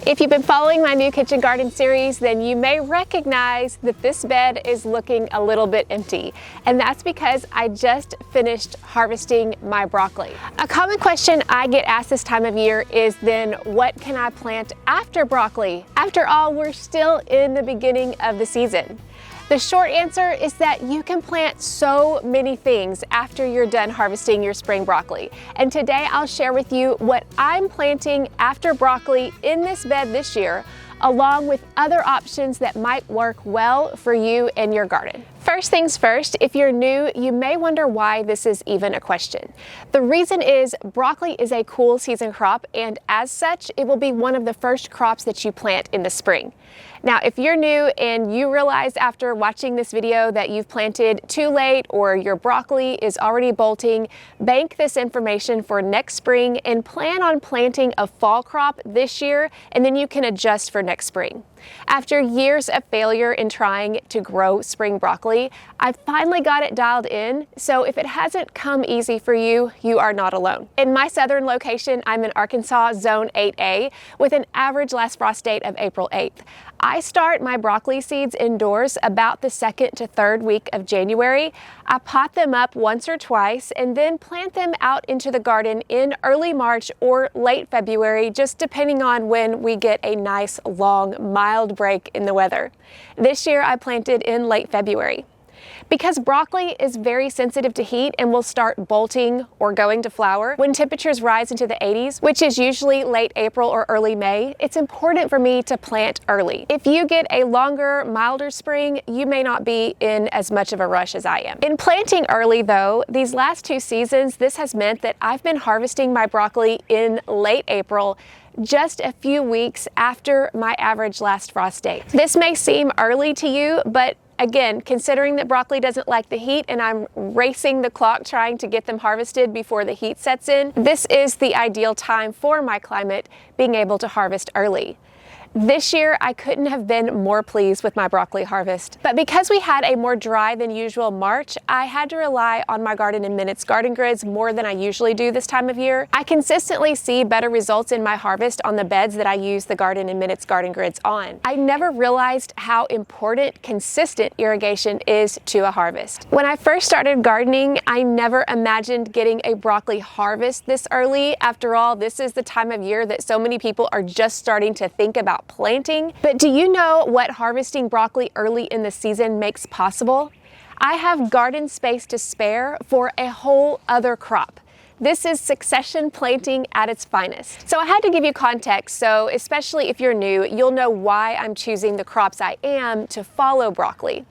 If you've been following my new kitchen garden series, then you may recognize that this bed is looking a little bit empty. And that's because I just finished harvesting my broccoli. A common question I get asked this time of year is then what can I plant after broccoli? After all, we're still in the beginning of the season. The short answer is that you can plant so many things after you're done harvesting your spring broccoli. And today I'll share with you what I'm planting after broccoli in this bed this year, along with other options that might work well for you and your garden. First things first, if you're new, you may wonder why this is even a question. The reason is broccoli is a cool season crop, and as such, it will be one of the first crops that you plant in the spring. Now, if you're new and you realize after watching this video that you've planted too late or your broccoli is already bolting, bank this information for next spring and plan on planting a fall crop this year, and then you can adjust for next spring. After years of failure in trying to grow spring broccoli, I finally got it dialed in, so if it hasn't come easy for you, you are not alone. In my southern location, I'm in Arkansas Zone 8A with an average last frost date of April 8th. I start my broccoli seeds indoors about the 2nd to 3rd week of January. I pot them up once or twice and then plant them out into the garden in early March or late February, just depending on when we get a nice long mild break in the weather. This year I planted in late February. Because broccoli is very sensitive to heat and will start bolting or going to flower when temperatures rise into the 80s, which is usually late April or early May, it's important for me to plant early. If you get a longer, milder spring, you may not be in as much of a rush as I am. In planting early though, these last 2 seasons, this has meant that I've been harvesting my broccoli in late April, just a few weeks after my average last frost date. This may seem early to you, but again, considering that broccoli doesn't like the heat and I'm racing the clock trying to get them harvested before the heat sets in, this is the ideal time for my climate, being able to harvest early. This year, I couldn't have been more pleased with my broccoli harvest. But because we had a more dry than usual March, I had to rely on my Garden in Minutes garden grids more than I usually do this time of year. I consistently see better results in my harvest on the beds that I use the Garden in Minutes garden grids on. I never realized how important consistent irrigation is to a harvest. When I first started gardening, I never imagined getting a broccoli harvest this early. After all, this is the time of year that so many people are just starting to think about planting. But do you know what harvesting broccoli early in the season makes possible? I have garden space to spare for a whole other crop. This is succession planting at its finest. So I had to give you context, so especially if you're new, you'll know why I'm choosing the crops I am to follow broccoli.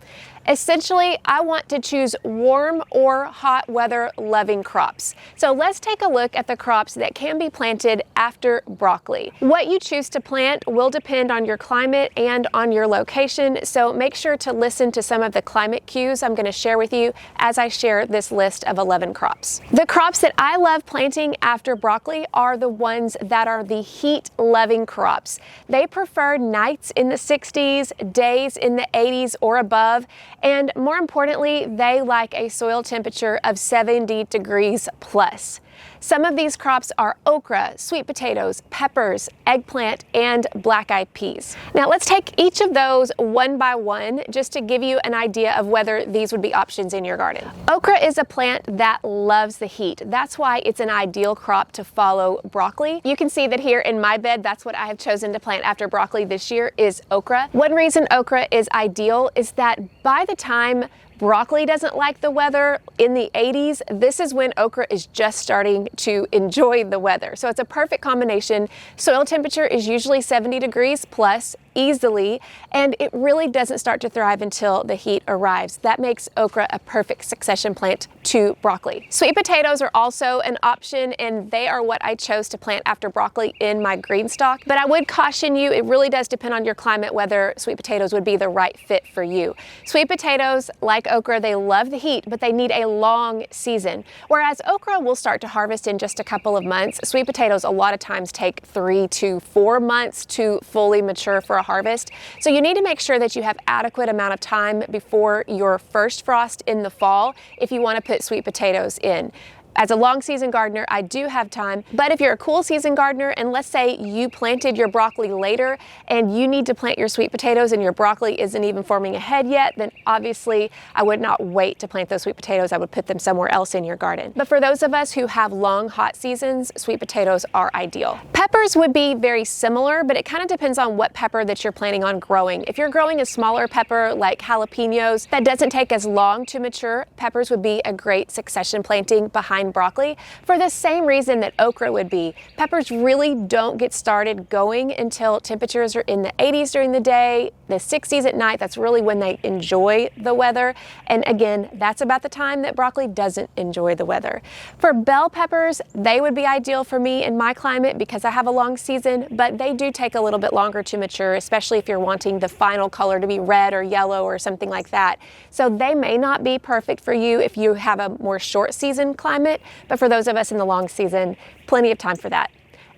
Essentially, I want to choose warm or hot weather loving crops. So let's take a look at the crops that can be planted after broccoli. What you choose to plant will depend on your climate and on your location, so make sure to listen to some of the climate cues I'm going to share with you as I share this list of 11 crops. The crops that I love planting after broccoli are the ones that are the heat loving crops. They prefer nights in the 60s, days in the 80s or above, and more importantly, they like a soil temperature of 70 degrees plus. Some of these crops are okra, sweet potatoes, peppers, eggplant, and black-eyed peas. Now let's take each of those one by one just to give you an idea of whether these would be options in your garden. Okra is a plant that loves the heat. That's why it's an ideal crop to follow broccoli. You can see that here in my bed, that's what I have chosen to plant after broccoli this year is okra. One reason okra is ideal is that by the time broccoli doesn't like the weather in the 80s, this is when okra is just starting to enjoy the weather. So it's a perfect combination. Soil temperature is usually 70 degrees plus easily, and it really doesn't start to thrive until the heat arrives. That makes okra a perfect succession plant to broccoli. Sweet potatoes are also an option, and they are what I chose to plant after broccoli in my green stock. But I would caution you, it really does depend on your climate whether sweet potatoes would be the right fit for you. Sweet potatoes, like okra, they love the heat, but they need a long season. Whereas okra will start to harvest in just a couple of months, sweet potatoes a lot of times take 3 to 4 months to fully mature for a harvest. So you need to make sure that you have adequate amount of time before your first frost in the fall if you want to put sweet potatoes in. As a long season gardener, I do have time, but if you're a cool season gardener and let's say you planted your broccoli later and you need to plant your sweet potatoes and your broccoli isn't even forming a head yet, then obviously I would not wait to plant those sweet potatoes. I would put them somewhere else in your garden. But for those of us who have long hot seasons, sweet potatoes are ideal. Peppers would be very similar, but it kind of depends on what pepper that you're planning on growing. If you're growing a smaller pepper like jalapenos that doesn't take as long to mature, peppers would be a great succession planting behind broccoli for the same reason that okra would be. Peppers really don't get started going until temperatures are in the 80s during the day, the 60s at night. That's really when they enjoy the weather. And again, that's about the time that broccoli doesn't enjoy the weather. For bell peppers, they would be ideal for me in my climate because I have a long season, but they do take a little bit longer to mature, especially if you're wanting the final color to be red or yellow or something like that. So they may not be perfect for you if you have a more short season climate, but for those of us in the long season, plenty of time for that.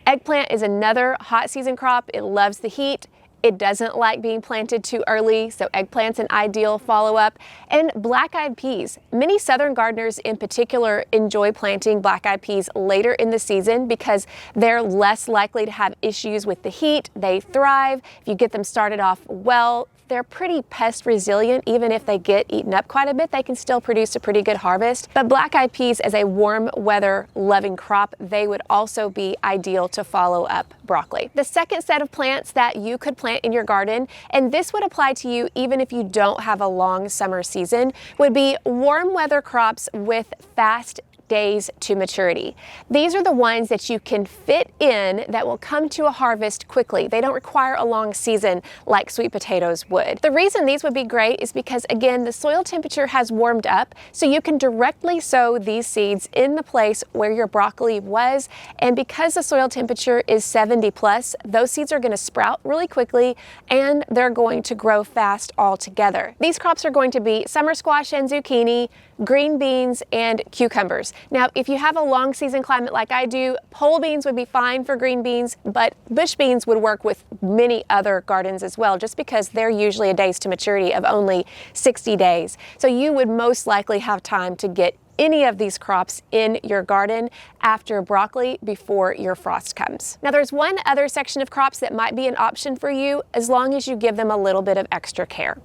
Eggplant is another hot season crop. It loves the heat. It doesn't like being planted too early, so eggplant's an ideal follow-up. And black-eyed peas. Many southern gardeners in particular enjoy planting black-eyed peas later in the season because they're less likely to have issues with the heat. They thrive. If you get them started off well, they're pretty pest resilient. Even if they get eaten up quite a bit, they can still produce a pretty good harvest. But black-eyed peas as a warm weather loving crop, they would also be ideal to follow up broccoli. The second set of plants that you could plant in your garden, and this would apply to you even if you don't have a long summer season, would be warm weather crops with fast days to maturity. These are the ones that you can fit in that will come to a harvest quickly. They don't require a long season like sweet potatoes would. The reason these would be great is because, again, the soil temperature has warmed up, so you can directly sow these seeds in the place where your broccoli was, and because the soil temperature is 70 plus, those seeds are going to sprout really quickly and they're going to grow fast all together. These crops are going to be summer squash and zucchini, green beans, and cucumbers. Now, if you have a long season climate like I do, pole beans would be fine for green beans, but bush beans would work with many other gardens as well, just because they're usually a days to maturity of only 60 days. So you would most likely have time to get any of these crops in your garden after broccoli before your frost comes. Now there's one other section of crops that might be an option for you as long as you give them a little bit of extra care.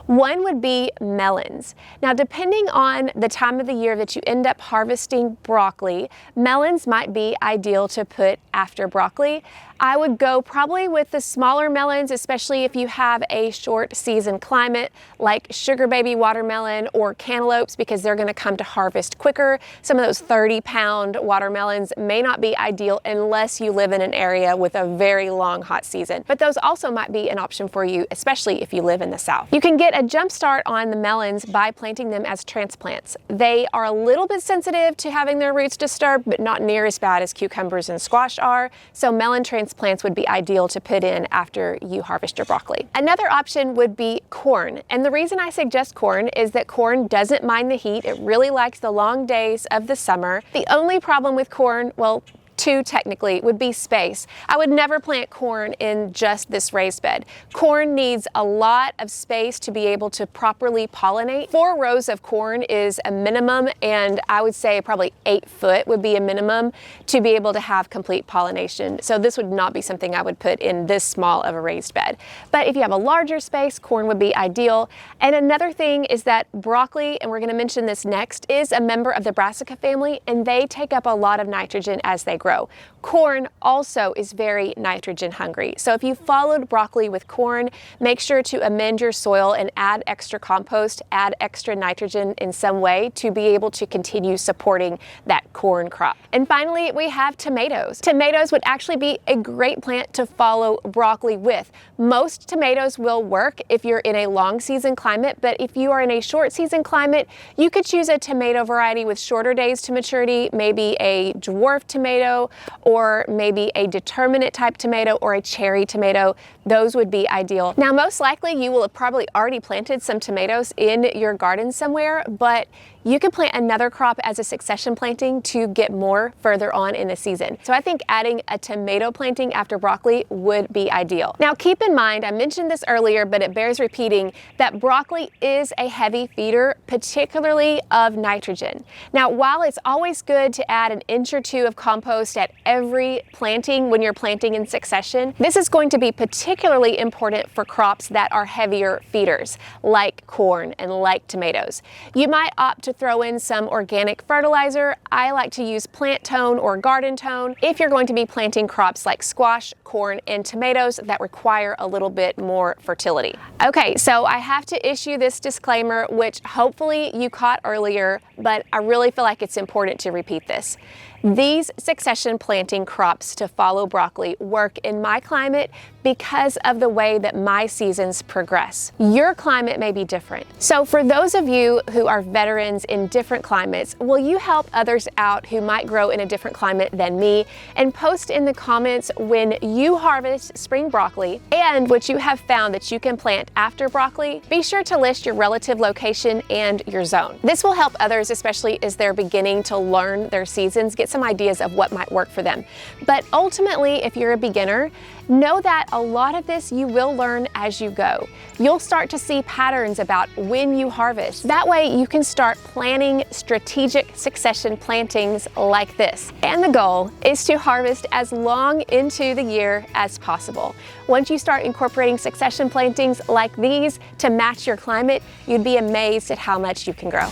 One would be melons. Now depending on the time of the year that you end up harvesting broccoli, melons might be ideal to put after broccoli. I would go probably with the smaller melons, especially if you have a short season climate like sugar baby watermelon or cantaloupes, because they're going to come to harvest quicker. Some of those 30-pound watermelons may not be ideal unless you live in an area with a very long hot season, but those also might be an option for you, especially if you live in the South. You can get a jump start on the melons by planting them as transplants. They are a little bit sensitive to having their roots disturbed, but not near as bad as cucumbers and squash are, so melon transplants would be ideal to put in after you harvest your broccoli. Another option would be corn, and the reason I suggest corn is that corn doesn't mind the heat. It really likes the long days of the summer. The only problem with corn, well, two technically, would be space. I would never plant corn in just this raised bed. Corn needs a lot of space to be able to properly pollinate. 4 rows of corn is a minimum, and I would say probably 8 foot would be a minimum to be able to have complete pollination. So this would not be something I would put in this small of a raised bed. But if you have a larger space, corn would be ideal. And another thing is that broccoli, and we're going to mention this next, is a member of the Brassica family, and they take up a lot of nitrogen as they grow. Corn also is very nitrogen hungry. So if you followed broccoli with corn, make sure to amend your soil and add extra compost, add extra nitrogen in some way to be able to continue supporting that corn crop. And finally, we have tomatoes. Tomatoes would actually be a great plant to follow broccoli with. Most tomatoes will work if you're in a long season climate, but if you are in a short season climate, you could choose a tomato variety with shorter days to maturity, maybe a dwarf tomato tomato, or maybe a determinate type tomato or a cherry tomato. Those would be ideal. Now, most likely you will have probably already planted some tomatoes in your garden somewhere, but you can plant another crop as a succession planting to get more further on in the season. So I think adding a tomato planting after broccoli would be ideal. Now keep in mind, I mentioned this earlier, but it bears repeating, that broccoli is a heavy feeder, particularly of nitrogen. Now, while it's always good to add an inch or two of compost at every planting when you're planting in succession, this is going to be particularly important for crops that are heavier feeders, like corn and like tomatoes. You might opt to throw in some organic fertilizer. I like to use plant tone or garden tone if you're going to be planting crops like squash, corn, and tomatoes that require a little bit more fertility. Okay, so I have to issue this disclaimer, which hopefully you caught earlier, but I really feel like it's important to repeat this. These succession planting crops to follow broccoli work in my climate because of the way that my seasons progress. Your climate may be different. So for those of you who are veterans in different climates, will you help others out who might grow in a different climate than me, and post in the comments when you harvest spring broccoli and what you have found that you can plant after broccoli? Be sure to list your relative location and your zone. This will help others, especially as they're beginning to learn their seasons, get some ideas of what might work for them. But ultimately, if you're a beginner, know that a lot of this you will learn as you go. You'll start to see patterns about when you harvest. That way you can start planning strategic succession plantings like this. And the goal is to harvest as long into the year as possible. Once you start incorporating succession plantings like these to match your climate, you'd be amazed at how much you can grow.